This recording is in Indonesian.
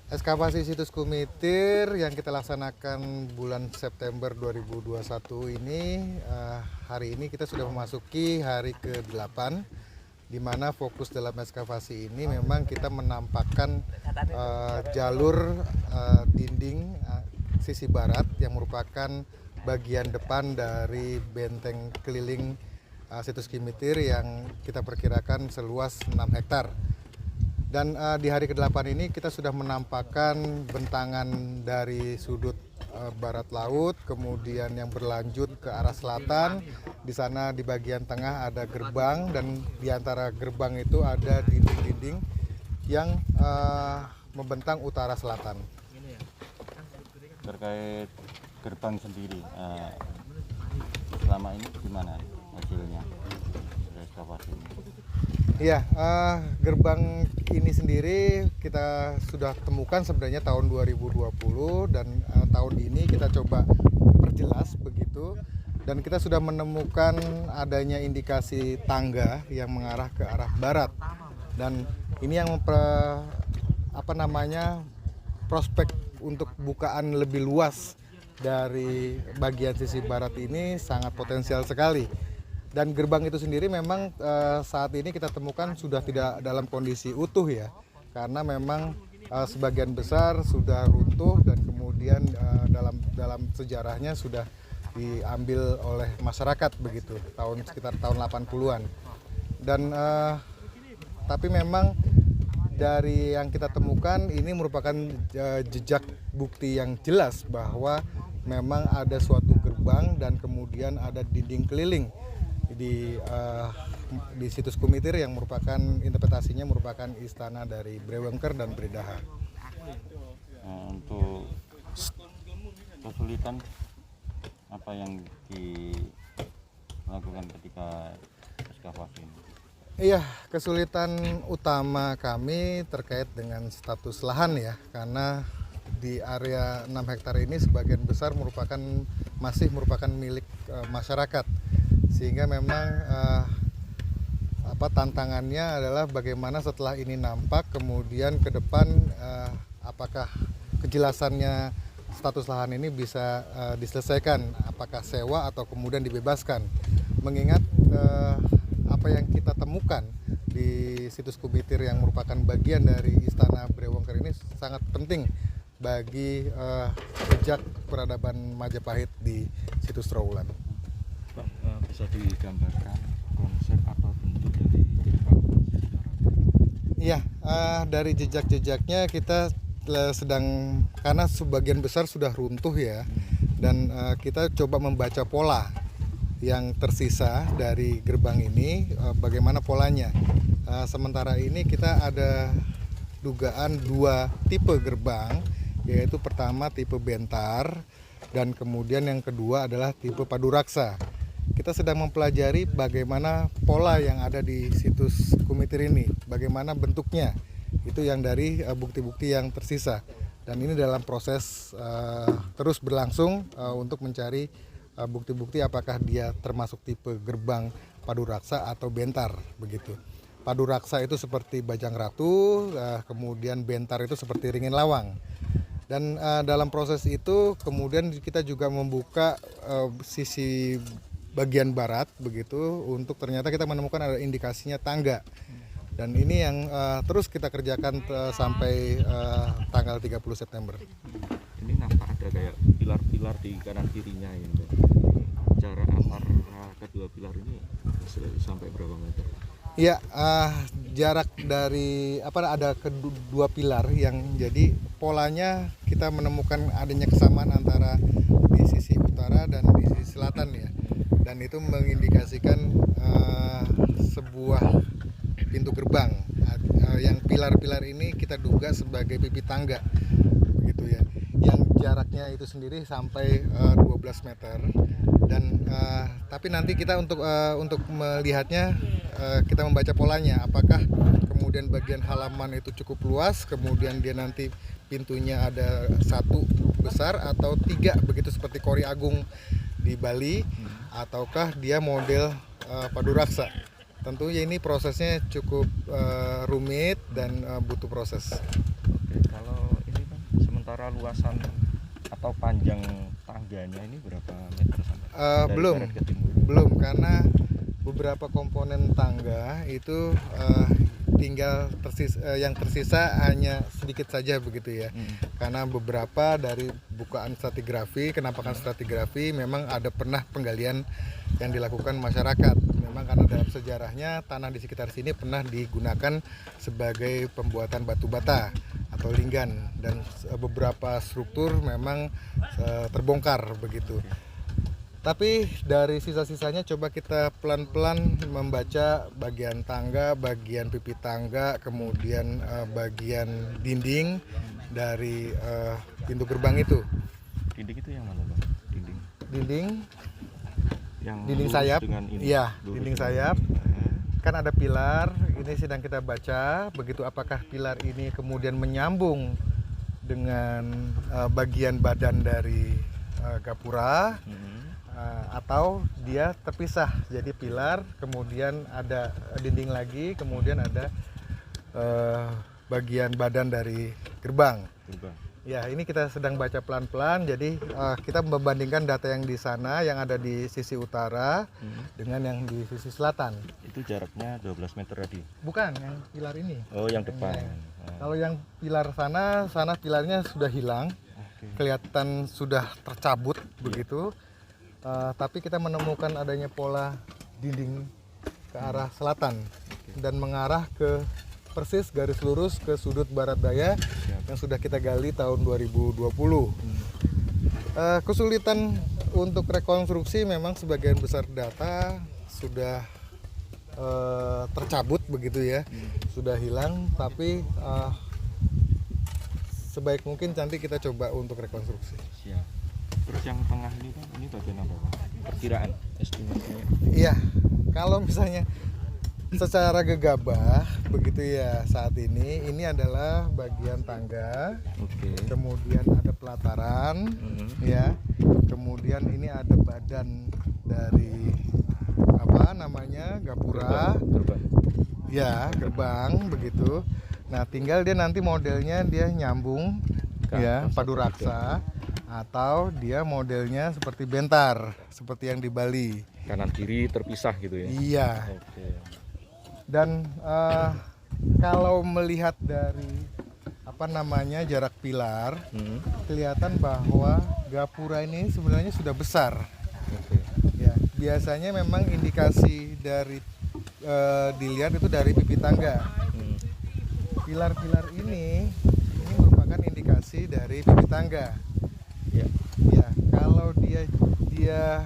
Ekskavasi situs Kumitir yang kita laksanakan bulan September 2021 ini, hari ini kita sudah memasuki hari ke-8, di mana fokus dalam ekskavasi ini memang kita menampakkan jalur dinding sisi barat yang merupakan bagian depan dari benteng keliling situs Kumitir yang kita perkirakan seluas 6 hektar. Dan di hari ke-8 ini kita sudah menampakkan bentangan dari sudut barat laut, kemudian yang berlanjut ke arah selatan. Di sana di bagian tengah ada gerbang, dan di antara gerbang itu ada dinding-dinding yang membentang utara selatan. Terkait gerbang sendiri, selama ini gimana hasilnya dari ekskavasi ini? Iya, gerbang ini sendiri kita sudah temukan sebenarnya tahun 2020, dan tahun ini kita coba perjelas begitu, dan kita sudah menemukan adanya indikasi tangga yang mengarah ke arah barat, dan ini yang prospek untuk bukaan lebih luas dari bagian sisi barat ini sangat potensial sekali. Dan gerbang itu sendiri memang saat ini kita temukan sudah tidak dalam kondisi utuh ya, karena memang sebagian besar sudah runtuh, dan kemudian dalam sejarahnya sudah diambil oleh masyarakat begitu sekitar tahun 80-an. Dan tapi memang dari yang kita temukan ini merupakan jejak bukti yang jelas bahwa memang ada suatu gerbang dan kemudian ada dinding keliling di situs Kumitir yang merupakan interpretasinya merupakan istana dari Brewengker dan Bredaha. Untuk kesulitan apa yang dilakukan ketika ekskavasi ini? Iya, kesulitan utama kami terkait dengan status lahan ya, karena di area 6 hektar ini sebagian besar masih merupakan milik masyarakat. Sehingga memang tantangannya adalah bagaimana setelah ini nampak, kemudian ke depan apakah kejelasannya status lahan ini bisa diselesaikan, apakah sewa atau kemudian dibebaskan. Mengingat apa yang kita temukan di situs Kumitir yang merupakan bagian dari istana Brewengker ini sangat penting bagi jejak peradaban Majapahit di situs Trowulan. Pak, bisa digambarkan konsep atau bentuk dari gerbang? Iya, dari jejak-jejaknya kita sedang, karena sebagian besar sudah runtuh ya, dan kita coba membaca pola yang tersisa dari gerbang ini, bagaimana polanya. Sementara ini kita ada dugaan 2 tipe gerbang, yaitu pertama tipe bentar, dan kemudian yang kedua adalah tipe paduraksa. Kita sedang mempelajari bagaimana pola yang ada di situs Kumitir ini, bagaimana bentuknya, itu yang dari bukti-bukti yang tersisa. Dan ini dalam proses terus berlangsung untuk mencari bukti-bukti apakah dia termasuk tipe gerbang paduraksa atau bentar begitu. Paduraksa itu seperti Bajang Ratu, kemudian bentar itu seperti Ringin Lawang. Dan dalam proses itu kemudian kita juga membuka sisi bagian barat begitu, untuk ternyata kita menemukan ada indikasinya tangga. Dan ini yang terus kita kerjakan sampai tanggal 30 September. Ini nampak ada kayak pilar-pilar di kanan kirinya ini. Jarak antar kedua pilar ini sampai berapa meter? Ya, jarak dari ada kedua pilar yang jadi polanya kita menemukan adanya kesamaan antara di sisi utara dan di sisi selatan ya, dan itu mengindikasikan sebuah pintu gerbang. Yang pilar-pilar ini kita duga sebagai pipi tangga begitu ya, yang jaraknya itu sendiri sampai 12 meter. Dan tapi nanti kita untuk melihatnya, kita membaca polanya, apakah kemudian bagian halaman itu cukup luas, kemudian dia nanti pintunya ada 1 besar atau 3 begitu seperti Kori Agung di Bali, ataukah dia model paduraksa. Tentunya ini prosesnya cukup rumit dan butuh proses. Oke, kalau ini luasan atau panjang tangganya ini berapa meter sampai dari belum. barat ke timur? Belum, karena beberapa komponen tangga itu tinggal yang tersisa hanya sedikit saja begitu ya. Karena beberapa dari bukaan stratigrafi, kenampakan stratigrafi memang ada pernah penggalian yang dilakukan masyarakat. Memang karena dalam sejarahnya tanah di sekitar sini pernah digunakan sebagai pembuatan batu bata atau linggan, dan beberapa struktur memang terbongkar begitu. Tapi dari sisa-sisanya coba kita pelan-pelan membaca bagian tangga, bagian pipi tangga, kemudian bagian dinding dari pintu gerbang itu. Dinding itu yang mana Bang? Dinding Yang dinding lurus sayap. dengan ini? Iya, Lurus dinding dengan sayap. ini. Kan ada pilar, ini sedang kita baca, begitu apakah pilar ini kemudian menyambung dengan bagian badan dari gapura, atau dia terpisah, jadi pilar, kemudian ada dinding lagi, kemudian ada bagian badan dari gerbang. Gerbang. Ya, ini kita sedang baca pelan-pelan, jadi kita membandingkan data yang di sana, yang ada di sisi utara dengan yang di sisi selatan. Itu jaraknya 12 meter tadi? Bukan, yang pilar ini. Oh, yang depan. Kalau yang pilar sana pilarnya sudah hilang, kelihatan sudah tercabut begitu. Tapi kita menemukan adanya pola dinding ke arah selatan dan mengarah ke persis garis lurus ke sudut barat daya yang sudah kita gali tahun 2020. Kesulitan untuk rekonstruksi memang sebagian besar data sudah tercabut begitu ya, sudah hilang, tapi sebaik mungkin nanti kita coba untuk rekonstruksi. Siap. Terus yang tengah ini Bang, ini bagian apa Bang? Perkiraan estimasinya. Iya, kalau misalnya secara gegabah begitu ya, saat ini adalah bagian tangga. Kemudian ada pelataran, ya. Kemudian ini ada badan dari apa namanya, gapura. Gerbang. Ya, gerbang begitu. Nah, tinggal dia nanti modelnya dia nyambung ya, padu raksa, atau dia modelnya seperti bentar, seperti yang di Bali. Kanan kiri terpisah gitu ya. Iya. Oke. Dan kalau melihat dari apa namanya jarak pilar, kelihatan bahwa gapura ini sebenarnya sudah besar. Ya, biasanya memang indikasi dari dilihat itu dari pipi tangga. Pilar-pilar ini merupakan indikasi dari pipi tangga. Ya. Ya, kalau dia